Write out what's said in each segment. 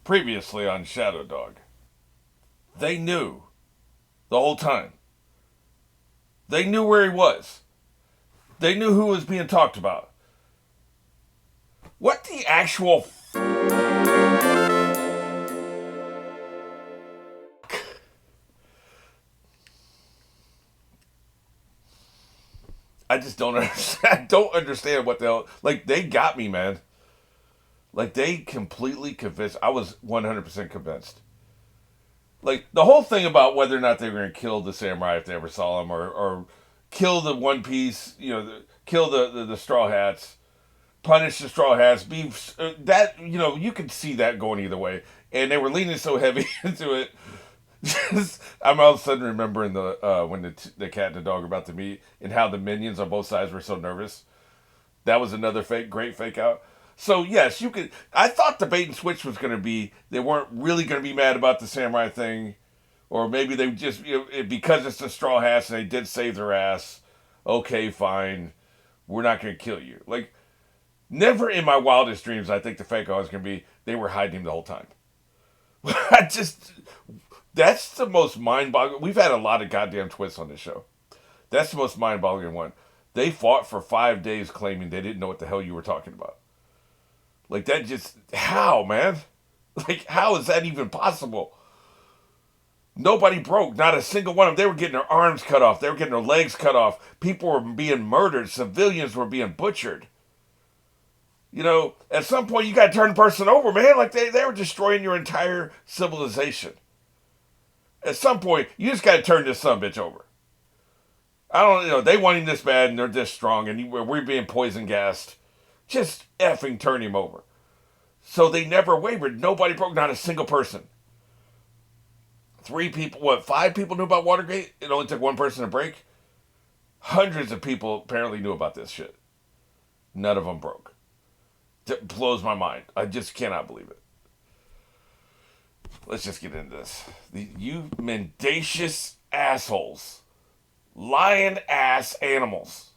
Previously on Shadow Dog. They knew the whole time. They knew where he was. They knew who was being talked about. What the actual I just don't understand. I don't understand what the hell. Like, they got me, man. Like, they completely convinced. I was 100% convinced. Like, the whole thing about whether or not they were going to kill the samurai if they ever saw them, or kill the One Piece, kill the Straw Hats, punish the Straw Hats, be that, you could see that going either way. And they were leaning so heavy into it. I'm all of a sudden remembering when the cat and the dog were about to meet, and how the minions on both sides were so nervous. That was another great fake out. So yes, you could. I thought the bait and switch was going to be they weren't really going to be mad about the samurai thing, or maybe they just because it's the Straw Hats and they did save their ass. Okay, fine, we're not going to kill you. Like, never in my wildest dreams I think the fake out was going to be they were hiding him the whole time. I just That's the most mind-boggling. We've had a lot of goddamn twists on this show. That's the most mind-boggling one. They fought for 5 days claiming they didn't know what the hell you were talking about. Like, that just... How, man? Like, how is that even possible? Nobody broke. Not a single one of them. They were getting their arms cut off. They were getting their legs cut off. People were being murdered. Civilians were being butchered. At some point, you got to turn the person over, man. Like, they were destroying your entire civilization. At some point, you just got to turn this son of a bitch over. I don't they want him this bad and they're this strong and we're being poison gassed. Just effing turn him over. So they never wavered. Nobody broke, not a single person. 5 people knew about Watergate? It only took one person to break? Hundreds of people apparently knew about this shit. None of them broke. That blows my mind. I just cannot believe it. Let's just get into this. You mendacious assholes. Lion ass animals.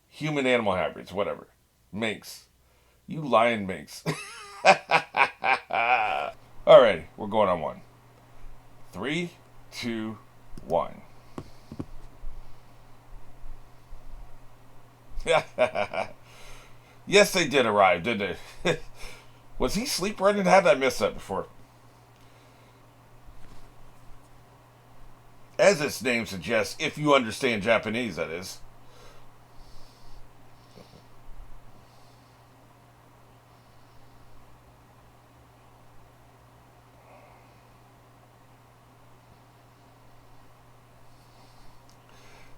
Human animal hybrids, whatever. Minks. You lion minks. Alrighty, we're going on one. 3, 2, 1. Yes, they did arrive, didn't they? Was he sleep running? How did I miss that before? As its name suggests, if you understand Japanese, that is.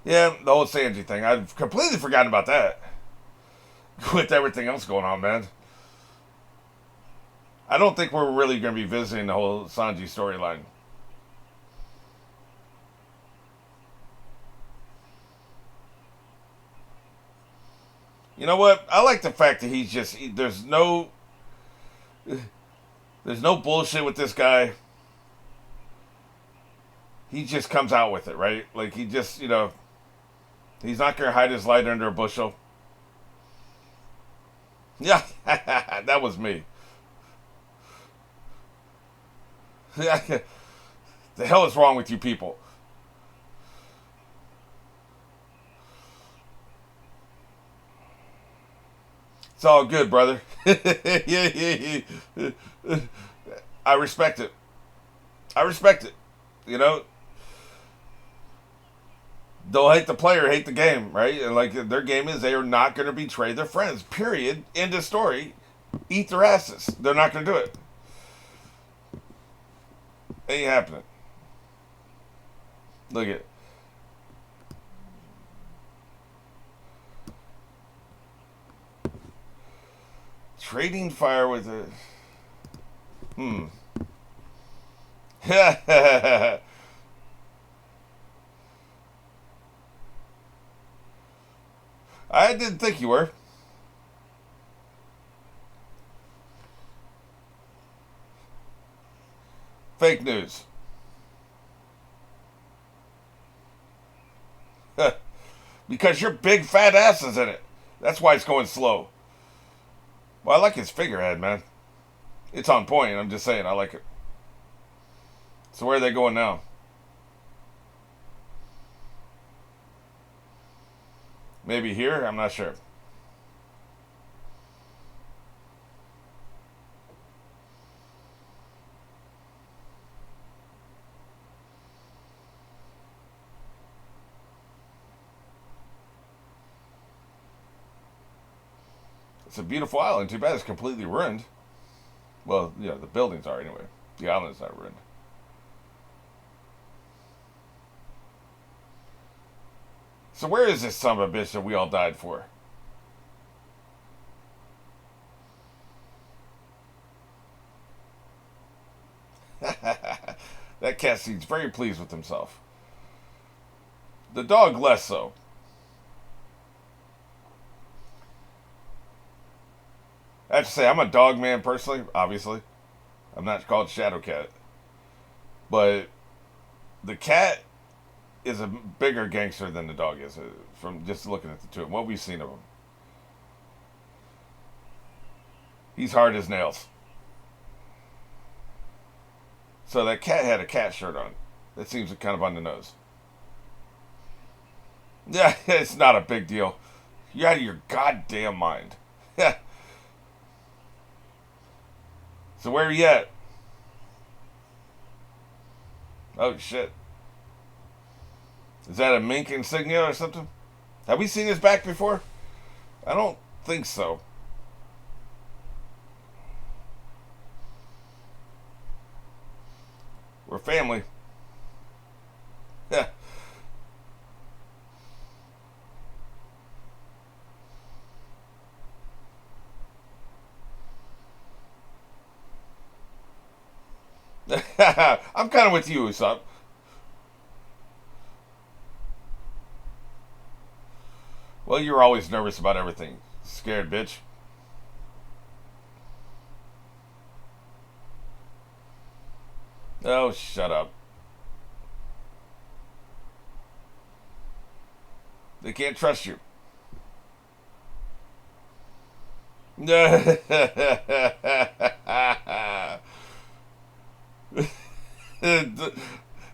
Yeah, the whole Sanji thing. I've completely forgotten about that. With everything else going on, man. I don't think we're really going to be visiting the whole Sanji storyline. You know what? I like the fact that there's no bullshit with this guy. He just comes out with it, right? Like, he just, he's not going to hide his light under a bushel. Yeah, that was me. The hell is wrong with you people? It's all good, brother. Yeah. I respect it. I respect it. You know, They'll hate the player, hate the game, right? And like their game is they are not going to betray their friends. Period. End of story. Eat their asses. They're not going to do it. Ain't happening. Look at it. Trading fire with a. I didn't think you were. Fake news. Because your big fat ass is in it. That's why it's going slow. Well, I like his figurehead, man. It's on point. I'm just saying, I like it. So where are they going now? Maybe here? I'm not sure. It's a beautiful island. Too bad it's completely ruined. Well, yeah, the buildings are anyway. The island's not ruined. So where is this son of a bitch that we all died for? That cat seems very pleased with himself. The dog less so. I have to say, I'm a dog man personally, obviously. I'm not called Shadow Cat. But the cat is a bigger gangster than the dog is, from just looking at the two. What we've seen of him. He's hard as nails. So that cat had a cat shirt on. That seems kind of on the nose. Yeah, it's not a big deal. You're out of your goddamn mind. So where are you at? Oh shit. Is that a mink insignia or something? Have we seen his back before? I don't think so. We're family. Yeah. I'm kind of with you, Usopp. Well, you're always nervous about everything. Scared bitch. Oh, shut up. They can't trust you.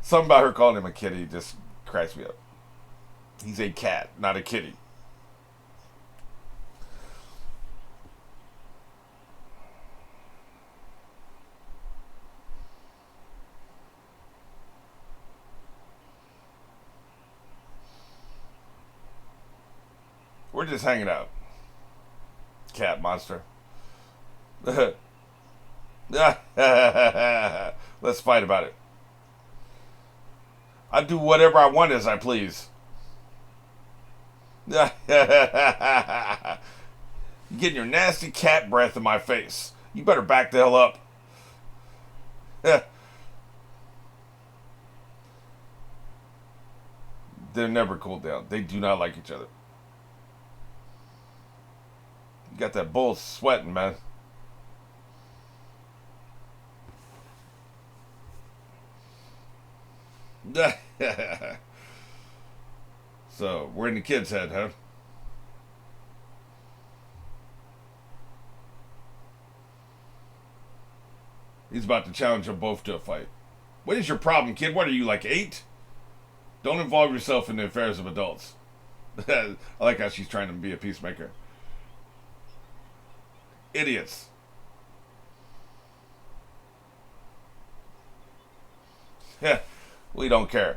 Something about her calling him a kitty just cracks me up. He's a cat, not a kitty. We're just hanging out. Cat monster. Let's fight about it. I do whatever I want as I please. You're getting your nasty cat breath in my face. You better back the hell up. They're never cooled down. They do not like each other. You got that bull sweating, man. So, we're in the kid's head, huh? He's about to challenge them both to a fight. What is your problem, kid? What are you, like 8? Don't involve yourself in the affairs of adults. I like how she's trying to be a peacemaker. Idiots. Yeah, we don't care.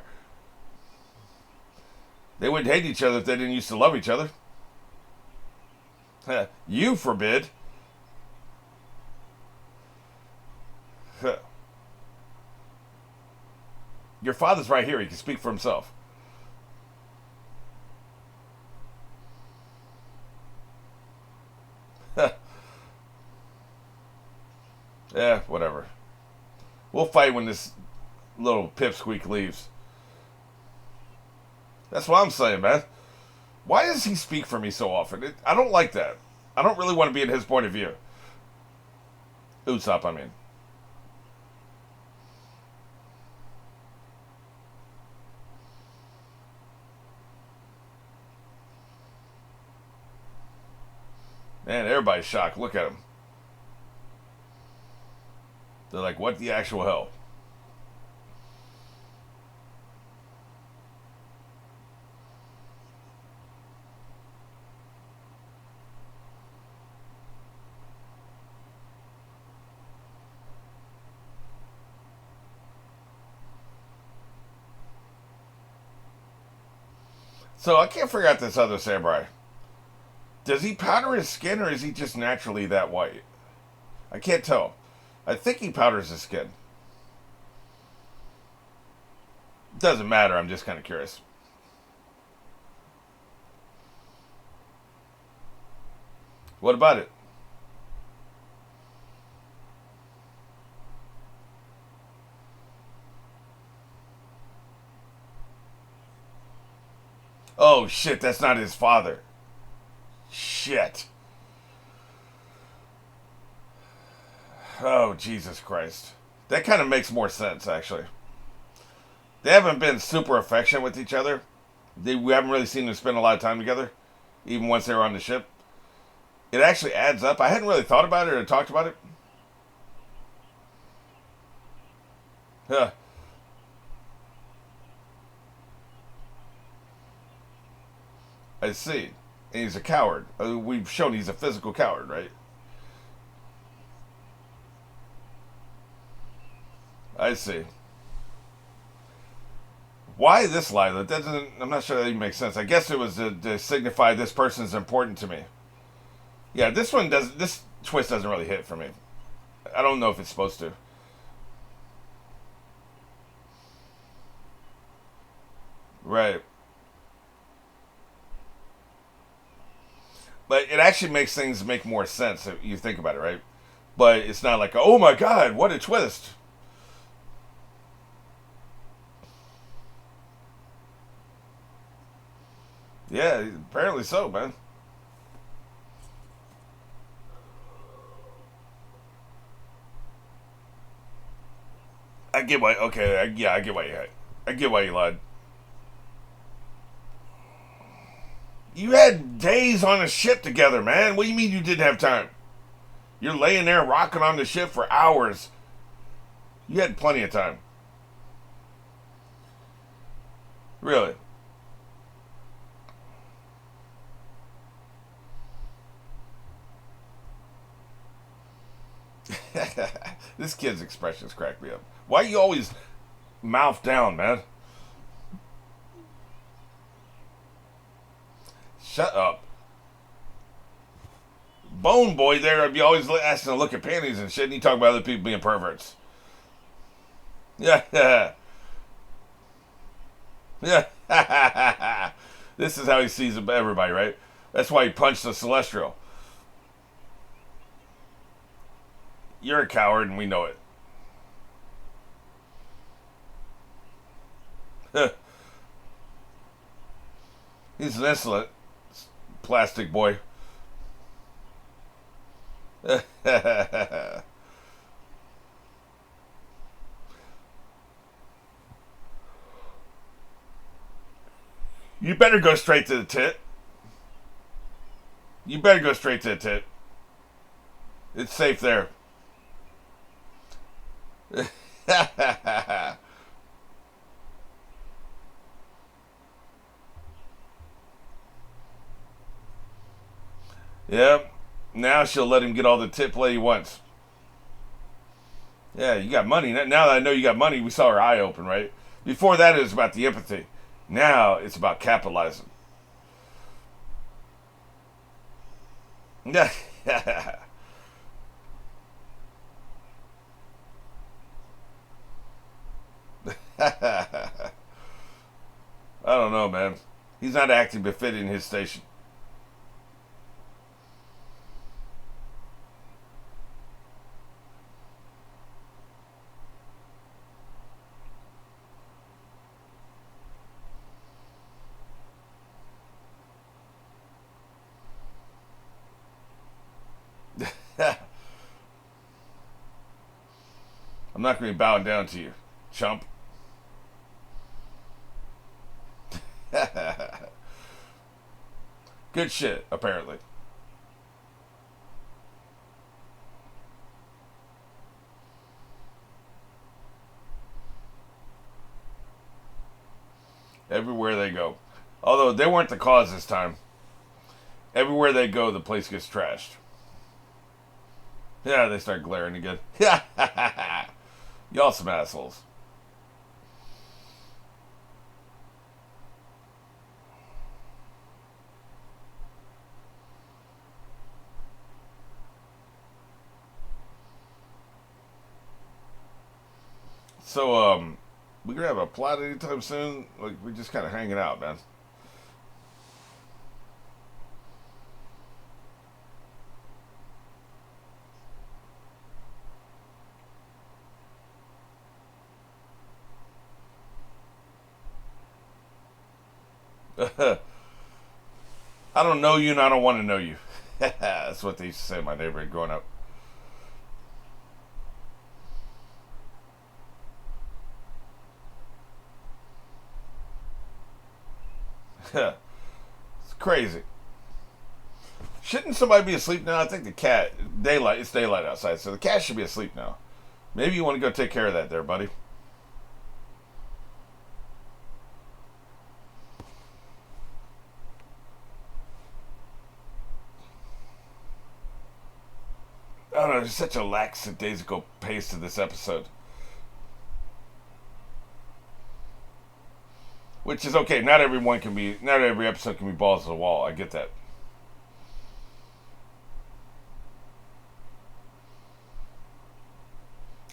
They wouldn't hate each other if they didn't used to love each other. You forbid. Your father's right here. He can speak for himself. Yeah, whatever. We'll fight when this little pipsqueak leaves. That's what I'm saying, man. Why does he speak for me so often? I don't like that. I don't really want to be in his point of view. Usopp, I mean. Man, everybody's shocked. Look at him. They're like, what the actual hell? So I can't figure out this other samurai. Does he powder his skin or is he just naturally that white? I can't tell. I think he powders his skin. Doesn't matter, I'm just kind of curious. What about it? Oh shit, that's not his father. Shit. Oh, Jesus Christ. That kind of makes more sense, actually. They haven't been super affectionate with each other. We haven't really seen them spend a lot of time together, even once they were on the ship. It actually adds up. I hadn't really thought about it or talked about it. Huh. I see. And he's a coward. We've shown he's a physical coward, right? I see. Why this lie? That doesn't. I'm not sure that even makes sense. I guess it was to signify this person is important to me. Yeah, this one does. This twist doesn't really hit for me. I don't know if it's supposed to. Right. But it actually makes things make more sense if you think about it, right? But it's not like, oh my god, what a twist. Yeah, apparently so, man. I get why. Okay, yeah, I get why you. I get why you lied. You had days on a ship together, man. What do you mean you didn't have time? You're laying there rocking on the ship for hours. You had plenty of time. Really. This kid's expressions crack me up. Why you always mouth down, man? Shut up. Bone Boy there would be always asking to look at panties and shit, and he talk about other people being perverts. Yeah, yeah, yeah. This is how he sees everybody, right? That's why he punched the Celestial. You're a coward, and we know it. He's an insolent plastic boy. You better go straight to the tit. You better go straight to the tit. It's safe there. Yep. Now she'll let him get all the tit play he wants. Yeah, you got money. Now that I know you got money, we saw her eye open, right? Before that, it was about the empathy. Now it's about capitalizing. Yeah. I don't know, man. He's not acting befitting his station. I'm not going to be bowing down to you, chump. Good shit, apparently. Everywhere they go. Although they weren't the cause this time. Everywhere they go, the place gets trashed. Yeah, they start glaring again. Y'all some assholes. So, we gonna have a plot anytime soon? Like, we're just kind of hanging out, man. I don't know you and I don't want to know you. That's what they used to say in my neighborhood growing up. It's crazy. Shouldn't somebody be asleep now? I think the cat, daylight, it's daylight outside, so the cat should be asleep now. Maybe you want to go take care of that there, buddy. I don't know, there's such a lackadaisical pace to this episode. Which is okay. Not every episode can be balls to the wall. I get that.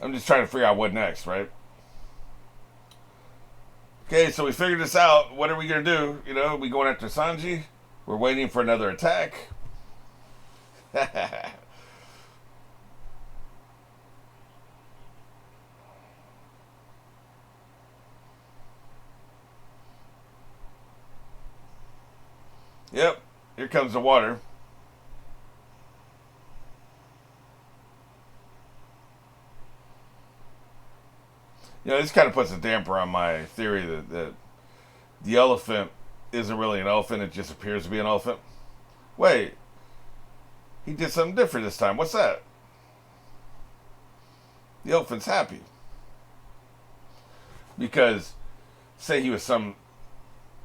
I'm just trying to figure out what next, right? Okay, so we figured this out. What are we gonna do? You know, we going after Sanji? We're waiting for another attack. Yep, here comes the water. You know, this kind of puts a damper on my theory that the elephant isn't really an elephant, it just appears to be an elephant. Wait, he did something different this time. What's that? The elephant's happy. Because, say he was some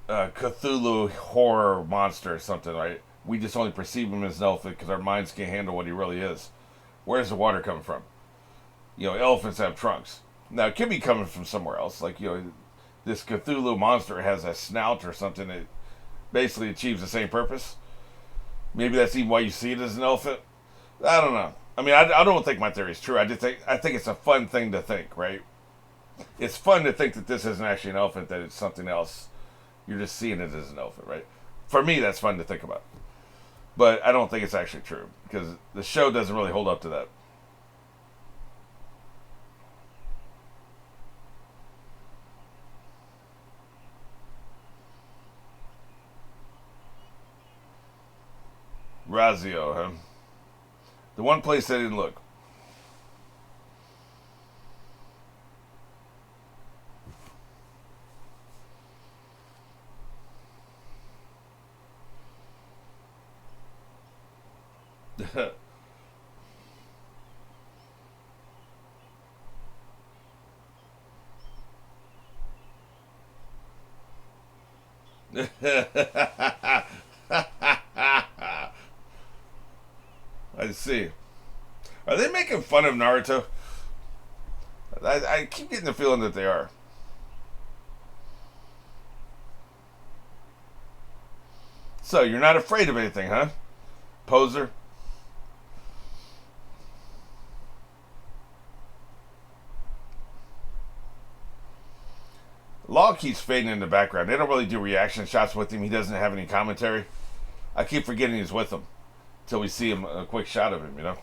Cthulhu horror monster or something, right? We just only perceive him as an elephant because our minds can't handle what he really is. Where's the water coming from? You know, elephants have trunks. Now, it could be coming from somewhere else. Like, you know, this Cthulhu monster has a snout or something that basically achieves the same purpose. Maybe that's even why you see it as an elephant. I don't know. I mean, I don't think my theory is true. I think it's a fun thing to think, right? It's fun to think that this isn't actually an elephant, that it's something else. You're just seeing it as an elephant, right? For me, that's fun to think about. But I don't think it's actually true because the show doesn't really hold up to that. Razio, huh? The one place I didn't look. I see. Are they making fun of Naruto? I keep getting the feeling that they are. So, you're not afraid of anything, huh? Poser? Law keeps fading in the background. They don't really do reaction shots with him. He doesn't have any commentary. I keep forgetting he's with them until we see him a quick shot of him, you know?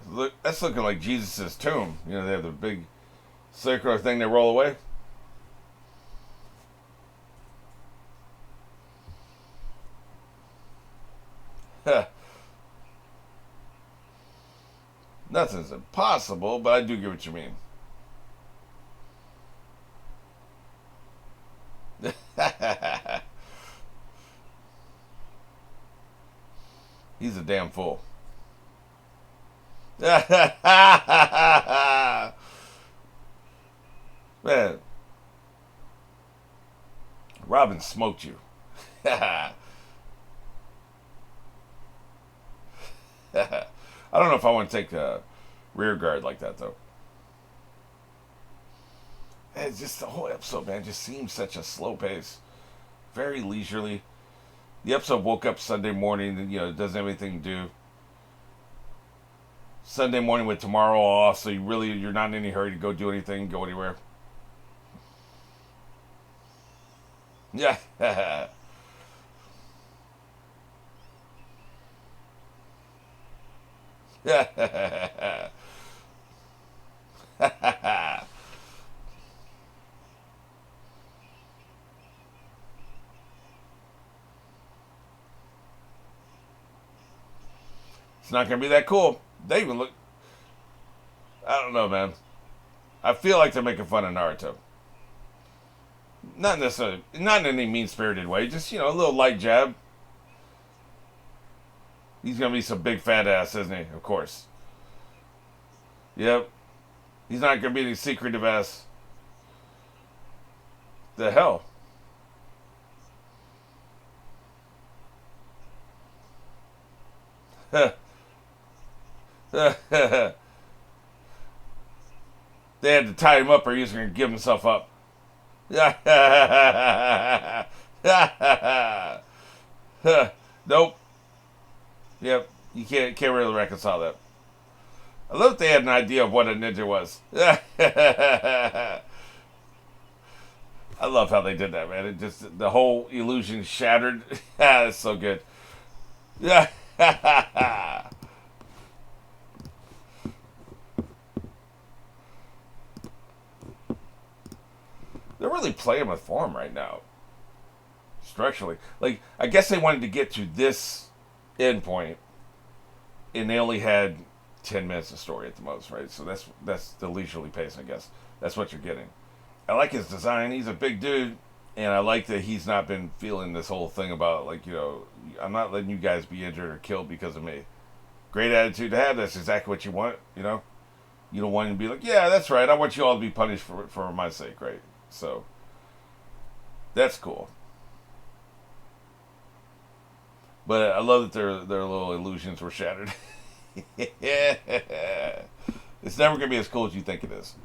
Look, that's looking like Jesus' tomb. You know, they have the big circular thing they roll away. Nothing's impossible, but I do get what you mean. He's a damn fool. Man, Robin smoked you. I don't know if I want to take a rear guard like that though. It's just the whole episode, man, just seems such a slow pace, very leisurely. The episode woke up Sunday morning, and doesn't have anything to do. Sunday morning with tomorrow off, so you're not in any hurry to go do anything, go anywhere. Yeah. Yeah. It's not gonna be that cool. They even look. I don't know, man. I feel like they're making fun of Naruto. Not necessarily, not in any mean spirited way. Just a little light jab. He's gonna be some big fat ass, isn't he? Of course. Yep. He's not gonna be any secretive ass. The hell. They had to tie him up, or he was gonna give himself up. Nope. Yep. You can't really reconcile that. I love that they had an idea of what a ninja was. I love how they did that, man. It just the whole illusion shattered. It's so good. Yeah. They're really playing with form right now. Structurally. Like, I guess they wanted to get to this end point, and they only had 10 minutes of story at the most, right? So that's the leisurely pace, I guess. That's what you're getting. I like his design. He's a big dude, and I like that he's not been feeling this whole thing about, like, I'm not letting you guys be injured or killed because of me. Great attitude to have. That's exactly what you want, You don't want him to be like, yeah, that's right. I want you all to be punished for my sake, right? So, that's cool. But I love that their little illusions were shattered. Yeah. It's never going to be as cool as you think it is.